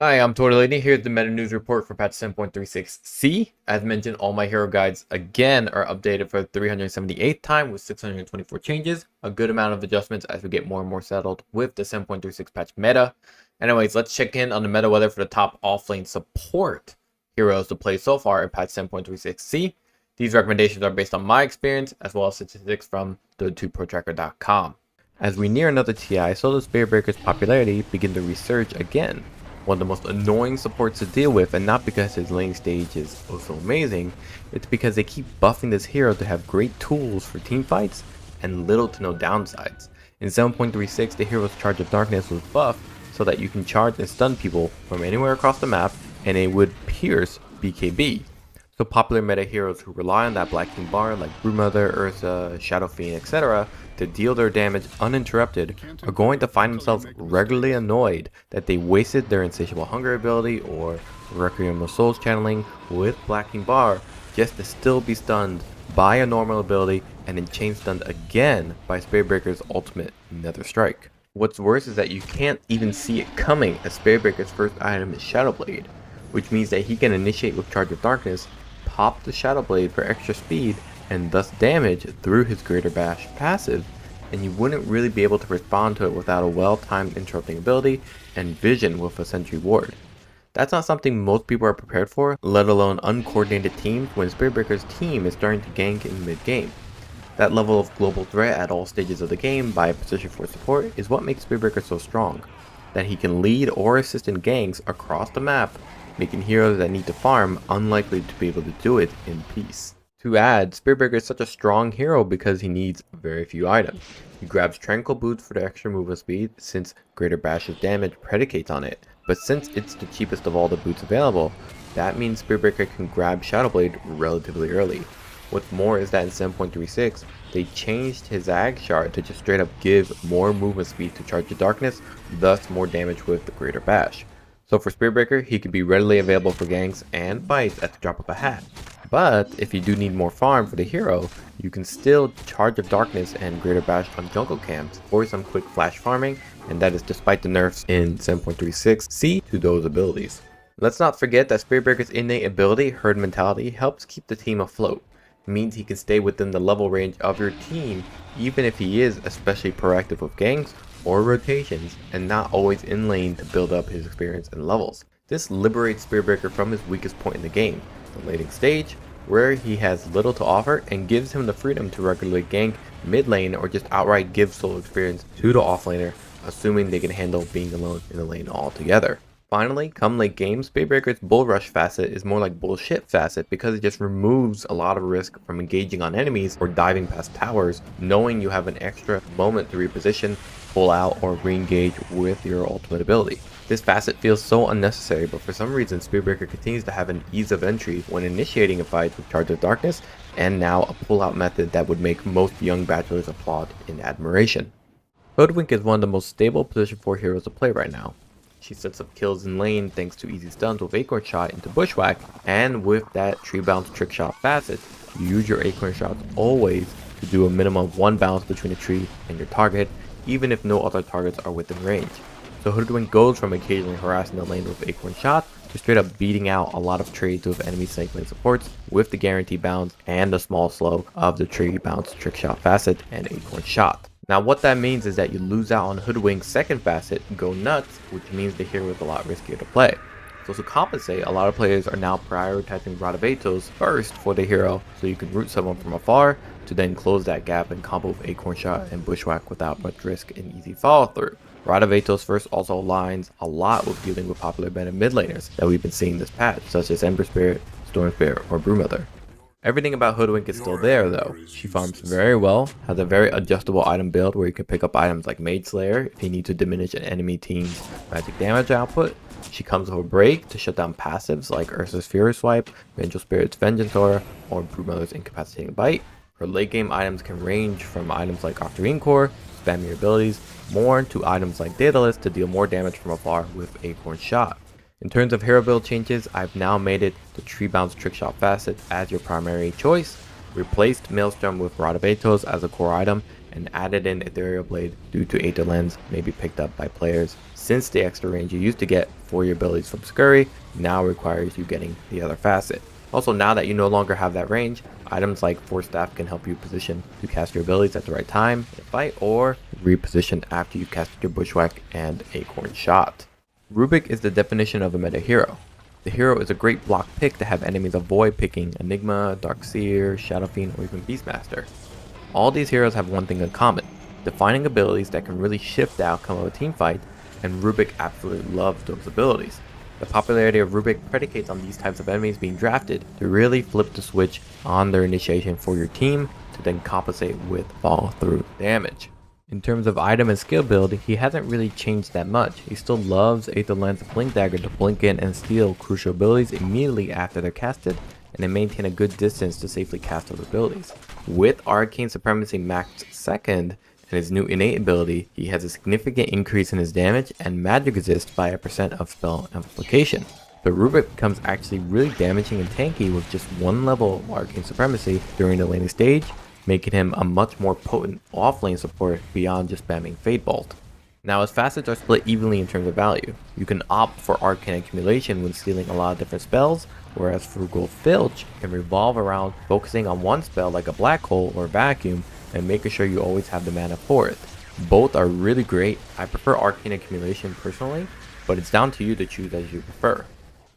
Hi, I'm Torte. Lini. Here's the meta news report for patch 7.36c. As mentioned, all my hero guides again are updated for the 378th time with 624 changes, a good amount of adjustments as we get more and more settled with the 7.36 patch meta. Anyways, let's check in on the meta weather for the top offlane support heroes to play so far in patch 7.36c. These recommendations are based on my experience as well as statistics from the2protracker.com. As we near another TI, so the Spirit Breaker's popularity begin to resurge again. One of the most annoying supports to deal with, and not because his lane stage is oh so amazing, it's because they keep buffing this hero to have great tools for team fights and little to no downsides. In 7.36, the hero's Charge of Darkness was buffed so that you can charge and stun people from anywhere across the map and it would pierce BKB. So popular meta heroes who rely on that Black King bar like Broodmother, Ursa, Shadow Fiend, etc. to deal their damage uninterrupted are going to find themselves regularly annoyed that they wasted their Insatiable Hunger ability or Requiem of Souls channeling with Black King bar just to still be stunned by a normal ability and then chain stunned again by Spirit Breaker's ultimate Nether Strike. What's worse is that you can't even see it coming as Spirit Breaker's first item is Shadow Blade, which means that he can initiate with Charge of Darkness, pop the Shadow Blade for extra speed and thus damage through his Greater Bash passive, and you wouldn't really be able to respond to it without a well-timed interrupting ability and vision with a Sentry Ward. That's not something most people are prepared for, let alone uncoordinated teams when Spirit Breaker's team is starting to gank in mid-game. That level of global threat at all stages of the game by position for support is what makes Spirit Breaker so strong, that he can lead or assist in ganks across the map, making heroes that need to farm unlikely to be able to do it in peace. To add, Spirit Breaker is such a strong hero because he needs very few items. He grabs Tranquil Boots for the extra movement speed since Greater Bash's damage predicates on it, but since it's the cheapest of all the boots available, that means Spirit Breaker can grab Shadow Blade relatively early. What's more is that in 7.36, they changed his Ag Shard to just straight up give more movement speed to Charge of Darkness, thus more damage with the Greater Bash. So for Spirit Breaker, he can be readily available for ganks and fights at the drop of a hat. But if you do need more farm for the hero, you can still Charge of Darkness and Greater Bash on jungle camps for some quick flash farming, and that is despite the nerfs in 7.36c to those abilities. Let's not forget that Spirit Breaker's innate ability, Herd Mentality, helps keep the team afloat. It means he can stay within the level range of your team even if he is especially proactive with ganks or rotations and not always in lane to build up his experience and levels. This liberates Spirit Breaker from his weakest point in the game, the laning stage, where he has little to offer, and gives him the freedom to regularly gank mid lane or just outright give solo experience to the offlaner, assuming they can handle being alone in the lane altogether. Finally, come late game, Spirit Breaker's Bull Rush facet is more like Bullshit facet because it just removes a lot of risk from engaging on enemies or diving past towers, knowing you have an extra moment to reposition, pull out, or re-engage with your ultimate ability. This facet feels so unnecessary, but for some reason Spirit Breaker continues to have an ease of entry when initiating a fight with Charge of Darkness, and now a pull-out method that would make most young bachelors applaud in admiration. Hoodwink is one of the most stable position 4 heroes to play right now. She sets up kills in lane thanks to easy stuns with Acorn Shot into Bushwhack, and with that tree bounce trick shot facet, you use your Acorn Shots always to do a minimum of 1 bounce between a tree and your target, even if no other targets are within range. So Hoodwink goes from occasionally harassing the lane with Acorn Shot to straight up beating out a lot of trades with enemy snake lane supports with the guarantee bounce and the small slow of the tree bounce trick shot facet and Acorn Shot. Now what that means is that you lose out on Hoodwink's second facet, Go Nuts, which means the hero is a lot riskier to play. So to compensate, a lot of players are now prioritizing Radavetos first for the hero, so you can root someone from afar to then close that gap and combo with Acorn Shot and Bushwhack without much risk and easy follow through. Radavetos first also aligns a lot with dealing with popular meta mid laners that we've been seeing this patch, such as Ember Spirit, Storm Spirit, or Broodmother. Everything about Hoodwink is still there though. She farms very well, has a very adjustable item build where you can pick up items like Mage Slayer if you need to diminish an enemy team's magic damage output. She comes with a break to shut down passives like Ursa's Fury Swipe, Vengeful Spirit's Vengeance Aura, or Broodmother's Incapacitating Bite. Her late game items can range from items like Octarine Core, spam your abilities, more to items like Daedalus to deal more damage from afar with Acorn Shot. In terms of hero build changes, I've now made it the Tree Bounce Trickshot facet as your primary choice, replaced Maelstrom with Radavetos as a core item, and added in Ethereal Blade due to Aether Lens may be picked up by players since the extra range you used to get for your abilities from Scurry now requires you getting the other facet. Also, now that you no longer have that range, items like Force Staff can help you position to cast your abilities at the right time in a fight, or reposition after you've casted your Bushwhack and Acorn Shot. Rubick is the definition of a meta hero. The hero is a great block pick to have enemies avoid picking Enigma, Darkseer, Shadow Fiend, or even Beastmaster. All these heroes have one thing in common: defining abilities that can really shift the outcome of a team fight, and Rubick absolutely loves those abilities. The popularity of Rubick predicates on these types of enemies being drafted to really flip the switch on their initiation for your team to then compensate with follow through damage. In terms of item and skill build, he hasn't really changed that much. He still loves Aether Lens Blink Dagger to blink in and steal crucial abilities immediately after they're casted, and then maintain a good distance to safely cast those abilities. With Arcane Supremacy maxed second, and his new innate ability, he has a significant increase in his damage and magic resist by a % of spell amplification. So Rubick becomes actually really damaging and tanky with just one level of Arcane Supremacy during the laning stage, making him a much more potent offlane support beyond just spamming Fade Bolt. Now, his facets are split evenly in terms of value. You can opt for Arcane Accumulation when stealing a lot of different spells, whereas Frugal Filch can revolve around focusing on one spell like a Black Hole or Vacuum and making sure you always have the mana for it. Both are really great. I prefer Arcane Accumulation personally, but it's down to you to choose as you prefer.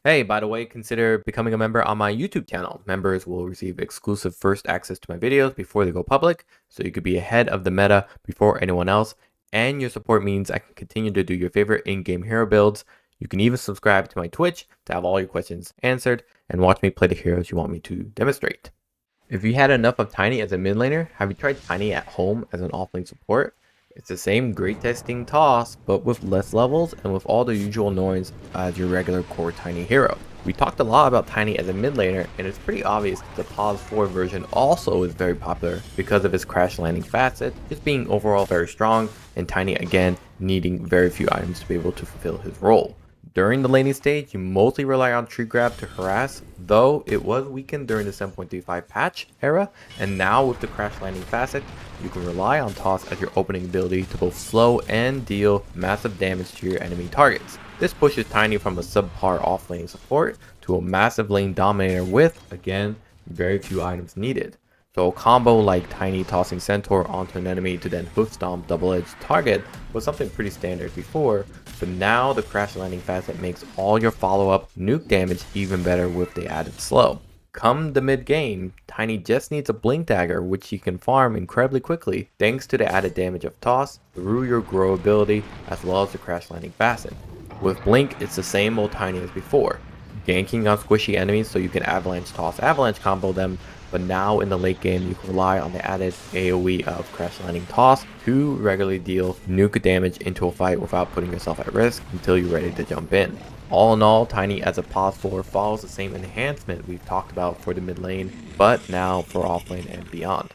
Hey, by the way, consider becoming a member on my YouTube channel. Members will receive exclusive first access to my videos before they go public, so you could be ahead of the meta before anyone else, and your support means I can continue to do your favorite in-game hero builds. You can even subscribe to my Twitch to have all your questions answered and watch me play the heroes you want me to demonstrate. If you had enough of Tiny as a mid laner, have you tried Tiny at home as an offlane support? It's the same great testing toss, but with less levels and with all the usual noise as your regular core Tiny hero. We talked a lot about Tiny as a mid laner, and it's pretty obvious that the Pause 4 version also is very popular because of his crash landing facet, just being overall very strong, and Tiny again needing very few items to be able to fulfill his role. During the laning stage, you mostly rely on tree grab to harass, though it was weakened during the 7.35 patch era, and now with the crash landing facet, you can rely on toss as your opening ability to both slow and deal massive damage to your enemy targets. This pushes Tiny from a subpar offlane support to a massive lane dominator with, again, very few items needed. So a combo like Tiny tossing Centaur onto an enemy to then hoof stomp double-edged target was something pretty standard before, but now the crash landing facet makes all your follow-up nuke damage even better with the added slow. Come the mid game, Tiny just needs a Blink Dagger, which he can farm incredibly quickly thanks to the added damage of toss through your grow ability as well as the crash landing facet. With Blink, it's the same old Tiny as before, ganking on squishy enemies so you can avalanche toss avalanche combo them, but now in the late game you can rely on the added AoE of crash landing toss to regularly deal nuke damage into a fight without putting yourself at risk until you're ready to jump in. All in all, Tiny as a Pause 4 follows the same enhancement we've talked about for the mid lane, but now for offlane and beyond.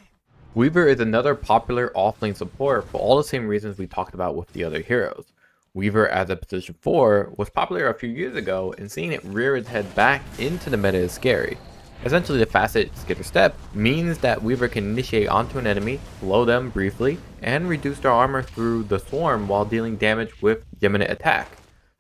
Weaver is another popular offlane support for all the same reasons we talked about with the other heroes. Weaver as a position 4 was popular a few years ago, and seeing it rear its head back into the meta is scary. Essentially, the facet Skitter Step means that Weaver can initiate onto an enemy, blow them briefly, and reduce their armor through the swarm while dealing damage with Geminate Attack.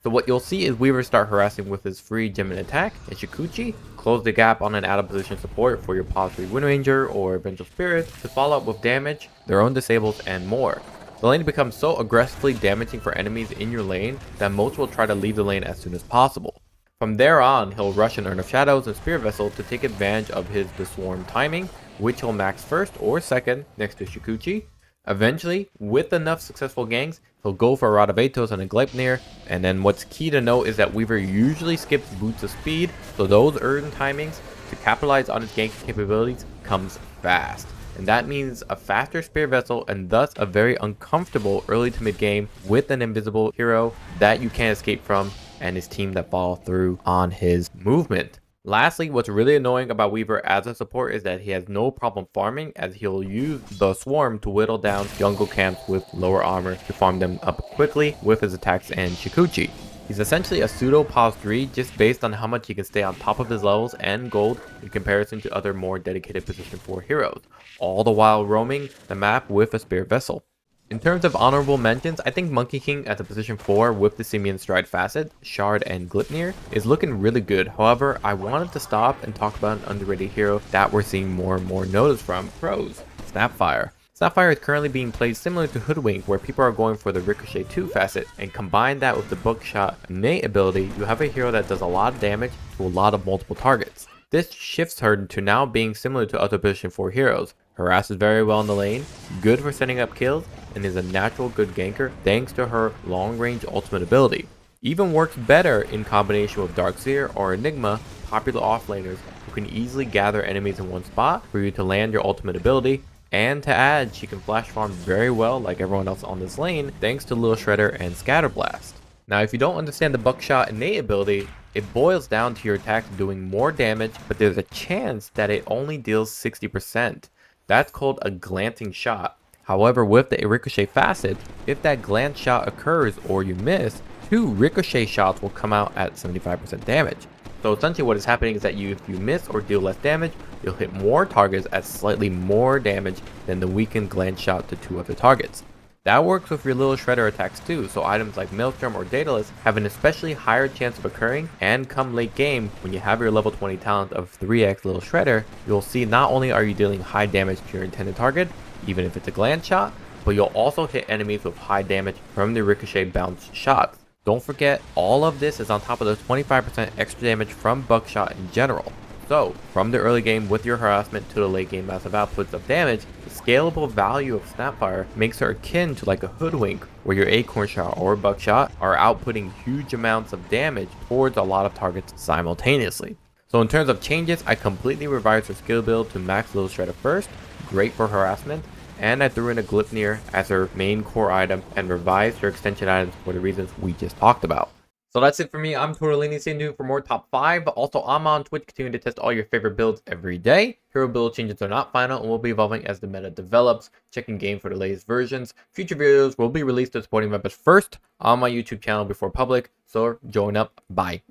So what you'll see is Weaver start harassing with his free Geminate Attack, and Shukuchi close the gap on an out of position support for your Pause 3 Wind Ranger or Vengeful Spirit to follow up with damage, their own disables, and more. The lane becomes so aggressively damaging for enemies in your lane that most will try to leave the lane as soon as possible. From there on, he'll rush an Urn of Shadows and Spirit Vessel to take advantage of his The Swarm timing, which he'll max first or second next to Shukuchi. Eventually, with enough successful ganks, he'll go for a Rod of Atos and a Gleipnir, and then what's key to note is that Weaver usually skips Boots of Speed, so those Urn timings to capitalize on his ganking capabilities comes fast. And that means a faster Spirit Vessel and thus a very uncomfortable early to mid game with an invisible hero that you can't escape from and his team that follow through on his movement. Lastly, what's really annoying about Weaver as a support is that he has no problem farming, as he'll use the Swarm to whittle down jungle camps with lower armor to farm them up quickly with his attacks and Shukuchi. He's essentially a pseudo Pause 3 just based on how much he can stay on top of his levels and gold in comparison to other more dedicated position 4 heroes, all the while roaming the map with a Spirit Vessel. In terms of honorable mentions, I think Monkey King at the position 4 with the Simian Stride Facet, Shard, and Glipnir is looking really good. However, I wanted to stop and talk about an underrated hero that we're seeing more and more notice from pros, Snapfire. Snapfire is currently being played similar to Hoodwink, where people are going for the Ricochet 2 facet, and combine that with the Buckshot innate ability, you have a hero that does a lot of damage to a lot of multiple targets. This shifts her to now being similar to other position 4 heroes. Harasses very well in the lane, good for setting up kills, and is a natural good ganker thanks to her long range ultimate ability. Even works better in combination with Darkseer or Enigma, popular offlaners who can easily gather enemies in one spot for you to land your ultimate ability. And to add, she can flash farm very well like everyone else on this lane thanks to Lil Shredder and Scatterblast. Now if you don't understand the Buckshot innate ability, it boils down to your attacks doing more damage, but there's a chance that it only deals 60%. That's called a glancing shot. However, with the Ricochet facet, if that glance shot occurs or you miss, 2 Ricochet shots will come out at 75% damage. So essentially what is happening is that if you miss or deal less damage, you'll hit more targets at slightly more damage than the weakened glance shot to 2 other targets. That works with your Little Shredder attacks too, so items like Maelstrom or Daedalus have an especially higher chance of occurring, and come late game, when you have your level 20 talent of 3x Little Shredder, you'll see not only are you dealing high damage to your intended target, even if it's a glance shot, but you'll also hit enemies with high damage from the Ricochet bounce shots. Don't forget, all of this is on top of the 25% extra damage from Buckshot in general. So, from the early game with your harassment to the late game massive outputs of damage, the scalable value of Snapfire makes her akin to like a Hoodwink, where your Acorn Shot or Buckshot are outputting huge amounts of damage towards a lot of targets simultaneously. So in terms of changes, I completely revised her skill build to max Little Shredder first, great for harassment, and I threw in a Glipnir as her main core item and revised her extension items for the reasons we just talked about. So that's it for me. I'm Torte, Lini. Stay tuned for more top 5. Also, I'm on Twitch, continuing to test all your favorite builds every day. Hero build changes are not final and will be evolving as the meta develops. Check in game for the latest versions. Future videos will be released to supporting members first on my YouTube channel before public, so join up. Bye.